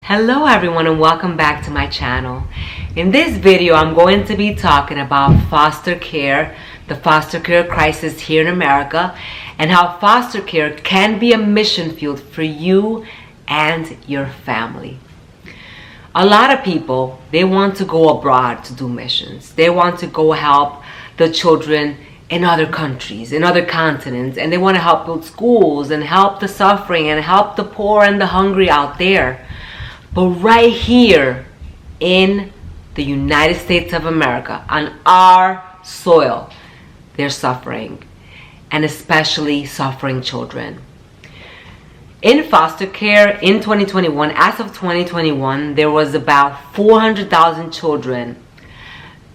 Hello everyone and welcome back to my channel. In this video I'm going to be talking about foster care, the foster care crisis here in America, and how foster care can be a mission field for you and your family. A lot of people, they want to go abroad to do missions. They want to go help the children in other countries, in other continents, and they want to help build schools and help the suffering and help the poor and the hungry out there. But right here in the United States of America, on our soil, they're suffering, and especially suffering children. In foster care in 2021, as of 2021, there was about 400,000 children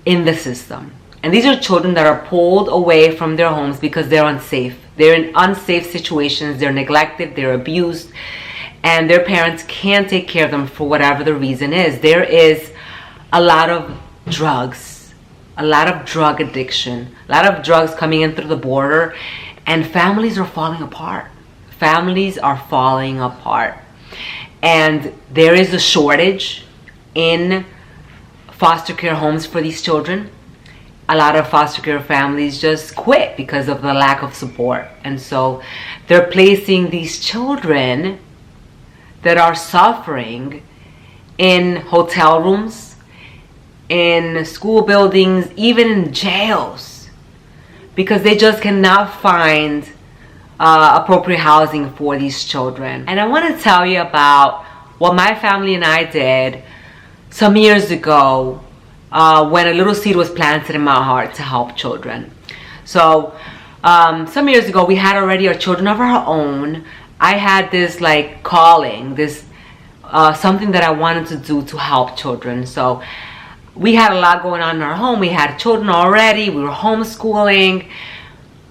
in the system. And these are children that are pulled away from their homes because they're unsafe. They're in unsafe situations, they're neglected, they're abused, and their parents can't take care of them for whatever the reason is. There is a lot of drugs, a lot of drug addiction, a lot of drugs coming in through the border, and families are falling apart. Families are falling apart. And there is a shortage in foster care homes for these children. A lot of foster care families just quit because of the lack of support. And so they're placing these children that are suffering in hotel rooms, in school buildings, even in jails, because they just cannot find appropriate housing for these children. And I want to tell you about what my family and I did some years ago when a little seed was planted in my heart to help children. So some years ago, we had already our children of our own. I had this calling, this something that I wanted to do to help children. So we had a lot going on in our home. We had children already. We were homeschooling.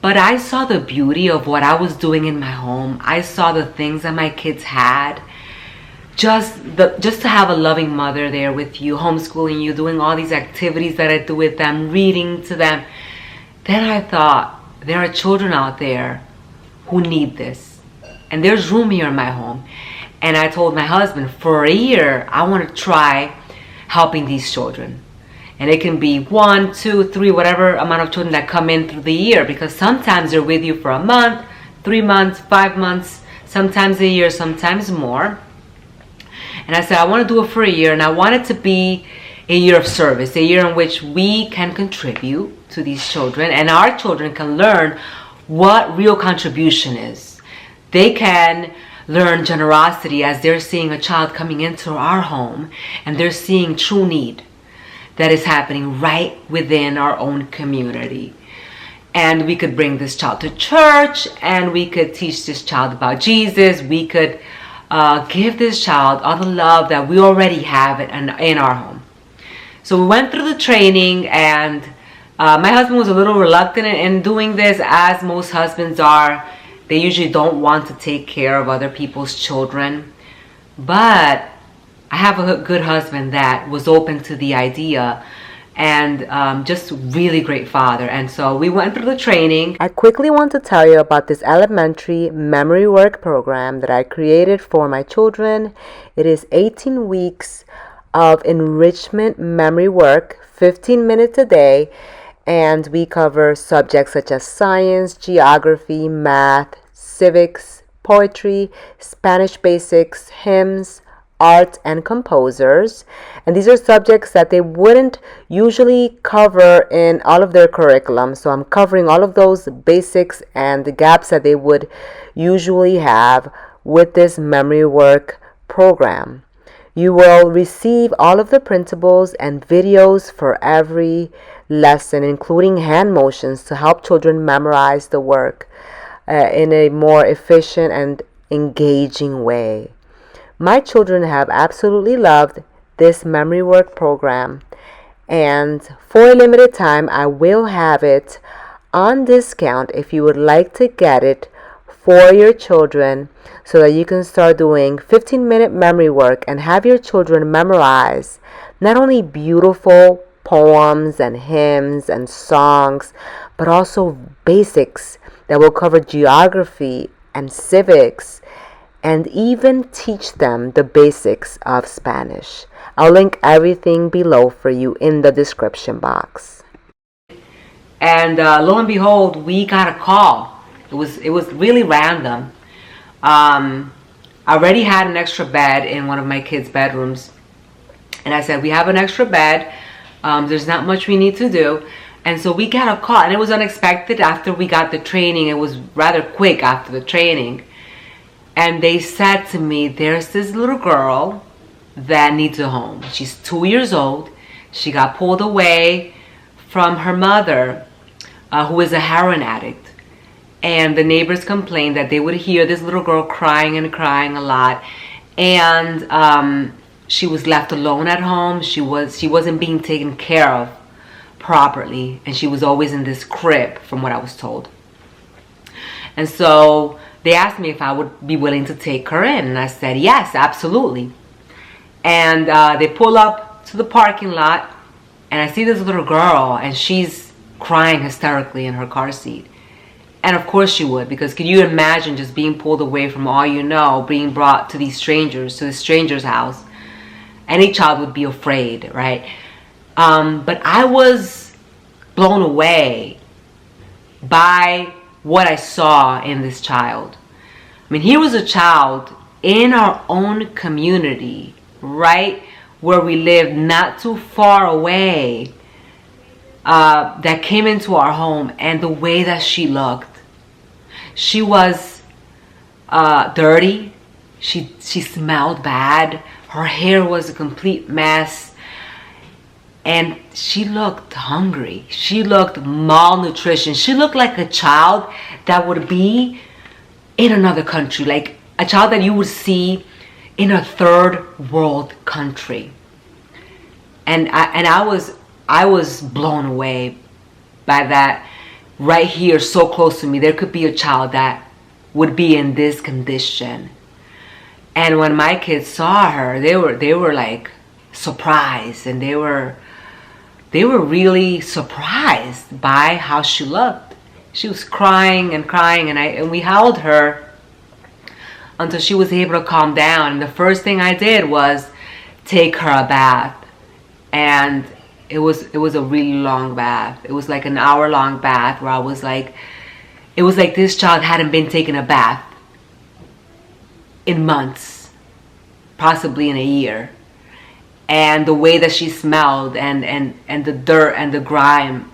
But I saw the beauty of what I was doing in my home. I saw the things that my kids had. Just to have a loving mother there with you, homeschooling you, doing all these activities that I do with them, reading to them. Then I thought, there are children out there who need this. And there's room here in my home. And I told my husband, for a year, I want to try helping these children. And it can be 1, 2, 3, whatever amount of children that come in through the year. Because sometimes they're with you for a month, 3 months, 5 months, sometimes a year, sometimes more. And I said, I want to do it for a year. And I want it to be a year of service, a year in which we can contribute to these children. And our children can learn what real contribution is. They can learn generosity as they're seeing a child coming into our home and they're seeing true need that is happening right within our own community. And we could bring this child to church and we could teach this child about Jesus. We could give this child all the love that we already have in our home. So we went through the training, and my husband was a little reluctant in doing this, as most husbands are. They usually don't want to take care of other people's children. But I have a good husband that was open to the idea, and just really great father. And so we went through the training. I quickly want to tell you about this elementary memory work program that I created for my children. It is 18 weeks of enrichment memory work, 15 minutes a day. And we cover subjects such as science, geography, math, civics, poetry, Spanish basics, hymns, art, and composers. And these are subjects that they wouldn't usually cover in all of their curriculum. So I'm covering all of those basics and the gaps that they would usually have with this memory work program. You will receive all of the printables and videos for every lesson, including hand motions to help children memorize the work in a more efficient and engaging way. My children have absolutely loved this memory work program, and for a limited time I will have it on discount if you would like to get it for your children, so that you can start doing 15-minute memory work and have your children memorize not only beautiful poems and hymns and songs, but also basics that will cover geography and civics and even teach them the basics of Spanish. I'll link everything below for you in the description box. And lo and behold, we got a call. It was really random. I already had an extra bed in one of my kids' bedrooms, and I said, we have an extra bed. There's not much we need to do. And so we got a call, and it was unexpected after we got the training. It was rather quick after the training. And they said to me, there's this little girl that needs a home. She's 2 years old. She got pulled away from her mother, who is a heroin addict. And the neighbors complained that they would hear this little girl crying and crying a lot. And she was left alone at home. She wasn't being taken care of properly, and she was always in this crib, from what I was told. And so they asked me if I would be willing to take her in, and I said yes, absolutely. And they pull up to the parking lot, and I see this little girl, and she's crying hysterically in her car seat. And of course she would, because can you imagine just being pulled away from all you know, being brought to these strangers, to the stranger's house? Any child would be afraid, right? But I was blown away by what I saw in this child. I mean, here was a child in our own community, right where we lived, not too far away, that came into our home, and the way that she looked. She was dirty. She smelled bad. Her hair was a complete mess. And she looked hungry. She looked malnutrition. She looked like a child that would be in another country, like a child that you would see in a third world country. And I was blown away by that. Right here, so close to me, there could be a child that would be in this condition. And when my kids saw her, they were like surprised, and they were really surprised by how she looked. She was crying and crying, and we held her until she was able to calm down. And the first thing I did was take her a bath, and it was a really long bath. It was like an hour-long bath where I was like, it was like this child hadn't been taking a bath in months, possibly in a year. And the way that she smelled, and the dirt and the grime,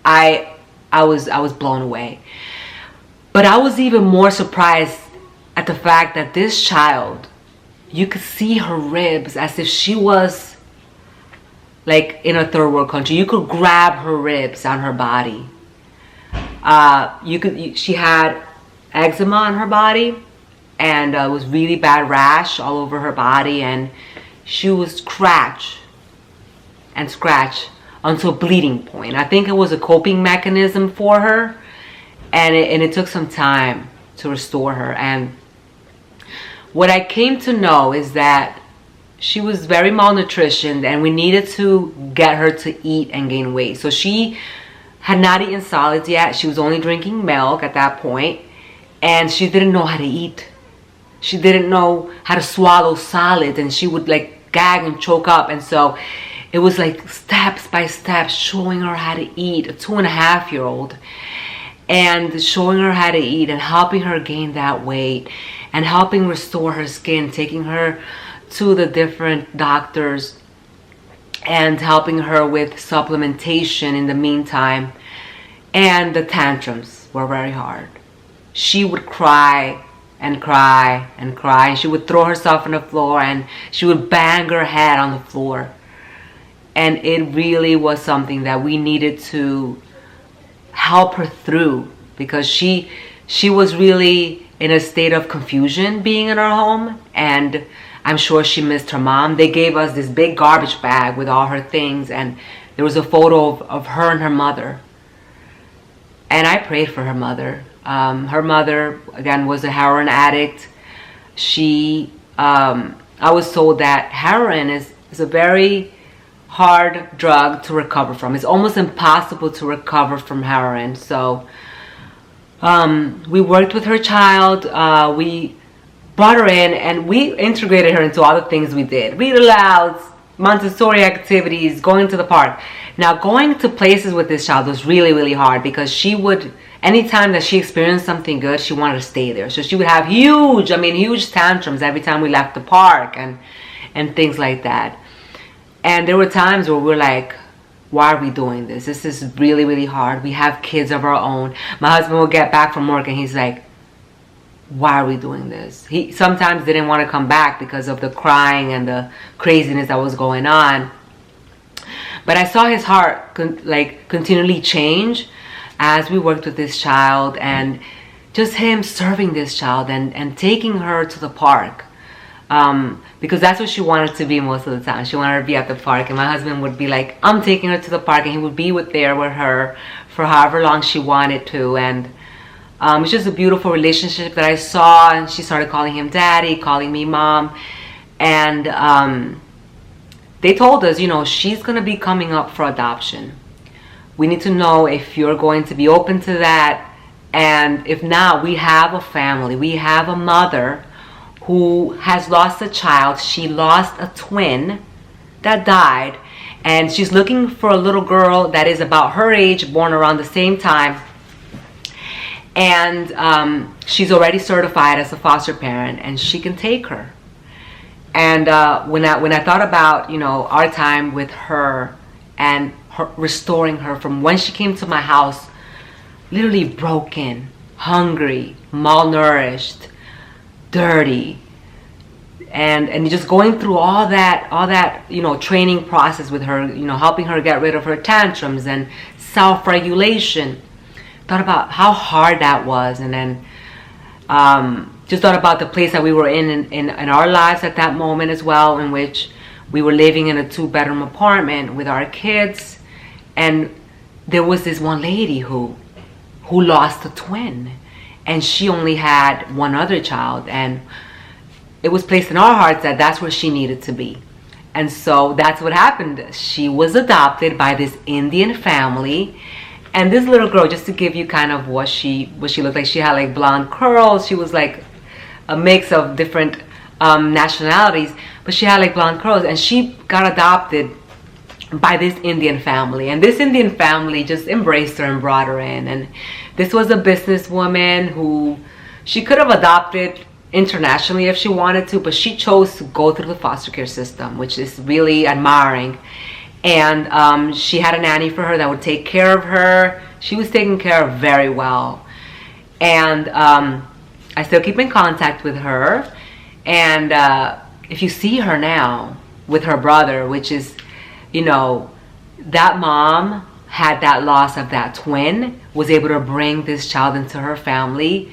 I was blown away. But I was even more surprised at the fact that this child, you could see her ribs as if she was like in a third world country. You could grab her ribs on her body. She had eczema on her body, and it was really bad rash all over her body, and she was scratch and scratch until bleeding point. I think it was a coping mechanism for her, and it took some time to restore her. And what I came to know is that she was very malnutritioned, and we needed to get her to eat and gain weight. So she had not eaten solids yet. She was only drinking milk at that point, and she didn't know how to eat. She didn't know how to swallow solids, and she would like gag and choke up. And so it was like steps by steps showing her how to eat, a 2.5-year-old, and showing her how to eat and helping her gain that weight and helping restore her skin, taking her to the different doctors and helping her with supplementation in the meantime. And the tantrums were very hard. She would cry and cry and cry, and she would throw herself on the floor, and she would bang her head on the floor. And it really was something that we needed to help her through, because she was really in a state of confusion being in our home, and I'm sure she missed her mom. They gave us this big garbage bag with all her things, and there was a photo of her and her mother. And I prayed for her mother. Her mother, again, was a heroin addict. I was told that heroin is a very hard drug to recover from. It's almost impossible to recover from heroin. So we worked with her child. We brought her in, and we integrated her into all the things we did. Read alouds, Montessori activities, going to the park. Now, going to places with this child was really, really hard, because she would, anytime that she experienced something good, she wanted to stay there. So she would have huge tantrums every time we left the park and things like that. And there were times where we're like, why are we doing this? This is really, really hard. We have kids of our own. My husband will get back from work and he's like, why are we doing this? He sometimes didn't want to come back because of the crying and the craziness that was going on. But I saw his heart continually change as we worked with this child, and just him serving this child and taking her to the park. Because that's what she wanted to be most of the time. She wanted to be at the park, and my husband would be like, I'm taking her to the park, and he would be there with her for however long she wanted to. And it's just a beautiful relationship that I saw, and she started calling him daddy, calling me mom. And they told us, she's going to be coming up for adoption. We need to know if you're going to be open to that. And if not, we have a family. We have a mother who has lost a child. She lost a twin that died, and she's looking for a little girl that is about her age, born around the same time. And she's already certified as a foster parent, and she can take her. And when I thought about our time with her and restoring her from when she came to my house, literally broken, hungry, malnourished, dirty, and just going through all that training process with her, helping her get rid of her tantrums and self-regulation. Thought about how hard that was, and then just thought about the place that we were in our lives at that moment as well, in which we were living in a 2-bedroom apartment with our kids, and there was this one lady who lost a twin, and she only had one other child, and it was placed in our hearts that that's where she needed to be. And so that's what happened. She was adopted by this Indian family. And this little girl, just to give you kind of what she looked like, she had like blonde curls. She was like a mix of different nationalities, but she had like blonde curls, and she got adopted by this Indian family. And this Indian family just embraced her and brought her in. And this was a businesswoman who, she could have adopted internationally if she wanted to, but she chose to go through the foster care system, which is really admiring. And she had a nanny for her that would take care of her. She was taken care of very well. And I still keep in contact with her. And if you see her now with her brother, which is, that mom had that loss of that twin, was able to bring this child into her family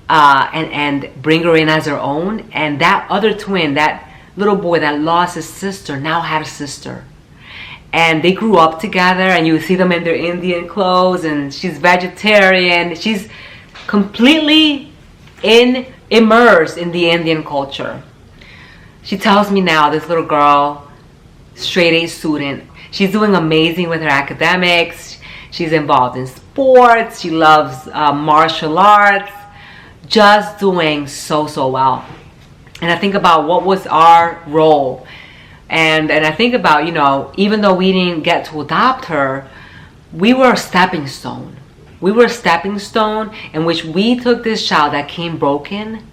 and bring her in as her own. And that other twin, that little boy that lost his sister, now had a sister. And they grew up together, and you see them in their Indian clothes, and she's vegetarian. She's completely immersed in the Indian culture. She tells me now, this little girl, straight A student, she's doing amazing with her academics. She's involved in sports. She loves martial arts. Just doing so well. And I think about what was our role. And I think about, even though we didn't get to adopt her, we were a stepping stone. We were a stepping stone in which we took this child that came broken,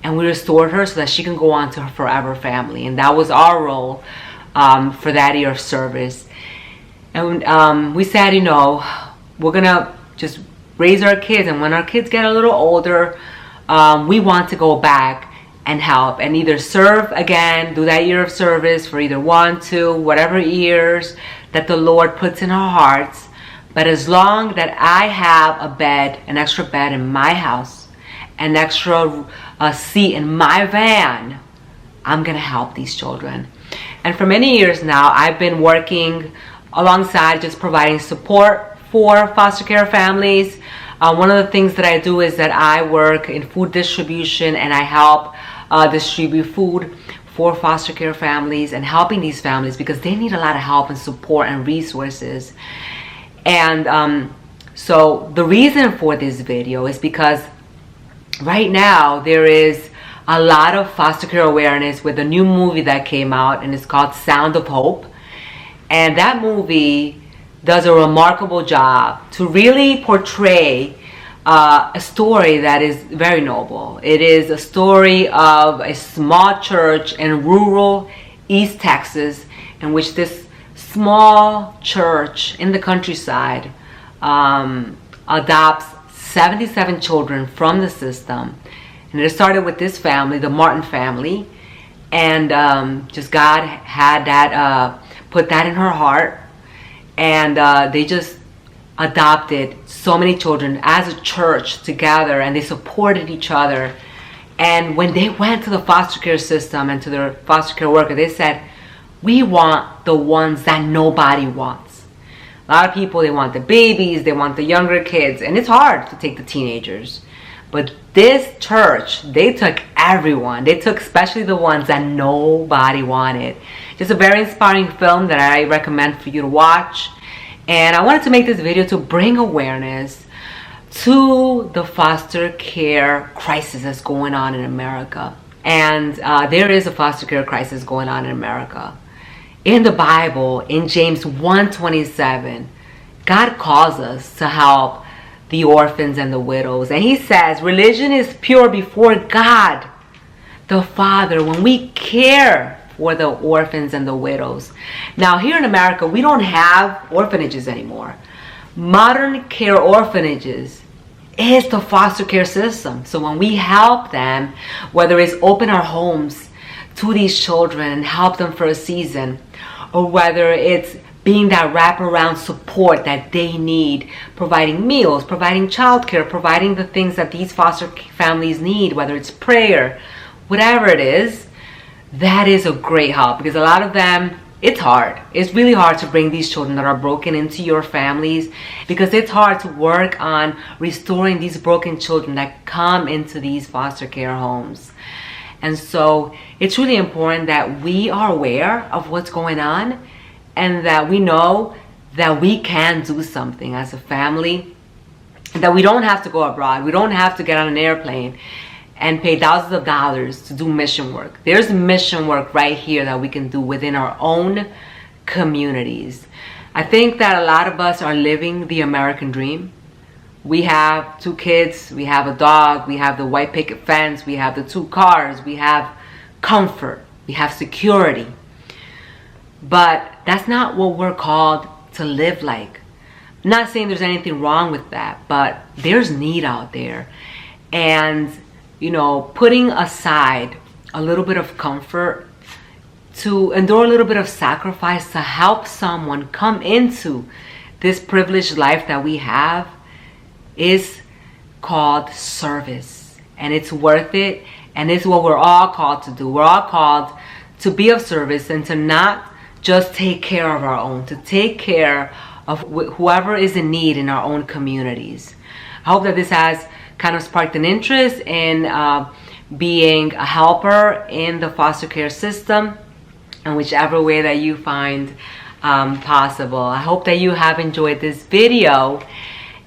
and we restored her so that she can go on to her forever family. And that was our role for that year of service. And we said, we're going to just raise our kids. And when our kids get a little older, we want to go back and help and either serve again, do that year of service for either 1, 2, whatever years that the Lord puts in our hearts. But as long that I have a bed, an extra bed in my house, an extra seat in my van, I'm going to help these children. And for many years now, I've been working alongside just providing support for foster care families. One of the things that I do is that I work in food distribution, and I help distribute food for foster care families and helping these families because they need a lot of help and support and resources. And so the reason for this video is because right now there is a lot of foster care awareness with a new movie that came out, and it's called Sound of Hope. And that movie does a remarkable job to really portray a story that is very noble. It is a story of a small church in rural East Texas, in which this small church in the countryside adopts 77 children from the system. And it started with this family, the Martin family, and just God had that, put that in her heart, and they just adopted so many children as a church together, and they supported each other. And when they went to the foster care system and to their foster care worker, they said, we want the ones that nobody wants. A lot of people, they want the babies, they want the younger kids, and it's hard to take the teenagers. But this church, they took everyone. They took especially the ones that nobody wanted. Just a very inspiring film that I recommend for you to watch. And I wanted to make this video to bring awareness to the foster care crisis that's going on in America. And there is a foster care crisis going on in America. In the Bible, in James 1:27, God calls us to help the orphans and the widows. And he says, religion is pure before God the Father when we care for the orphans and the widows. Now, here in America, we don't have orphanages anymore. Modern care orphanages is the foster care system. So when we help them, whether it's open our homes to these children and help them for a season, or whether it's being that wraparound support that they need, providing meals, providing childcare, providing the things that these foster families need, whether it's prayer, whatever it is, that is a great help. Because a lot of them, it's hard. It's really hard to bring these children that are broken into your families, because it's hard to work on restoring these broken children that come into these foster care homes. And so it's really important that we are aware of what's going on, and that we know that we can do something as a family, that we don't have to go abroad. We don't have to get on an airplane and pay thousands of dollars to do mission work. There's mission work right here that we can do within our own communities. I think that a lot of us are living the American dream. We have 2 kids, we have a dog, we have the white picket fence, we have the 2 cars, we have comfort, we have security. But that's not what we're called to live like. I'm not saying there's anything wrong with that, but there's need out there. And, you know, putting aside a little bit of comfort to endure a little bit of sacrifice to help someone come into this privileged life that we have is called service. And it's worth it. And it's what we're all called to do. We're all called to be of service and to not just take care of our own, to take care of whoever is in need in our own communities. I hope that this has kind of sparked an interest in being a helper in the foster care system in whichever way that you find possible. I hope that you have enjoyed this video,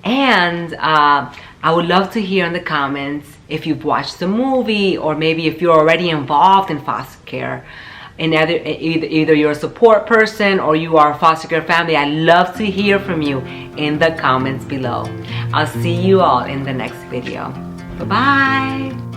and I would love to hear in the comments if you've watched the movie, or maybe if you're already involved in foster care. And either you're a support person or you are a foster care family. I'd love to hear from you in the comments below. I'll see you all in the next video. Bye-bye.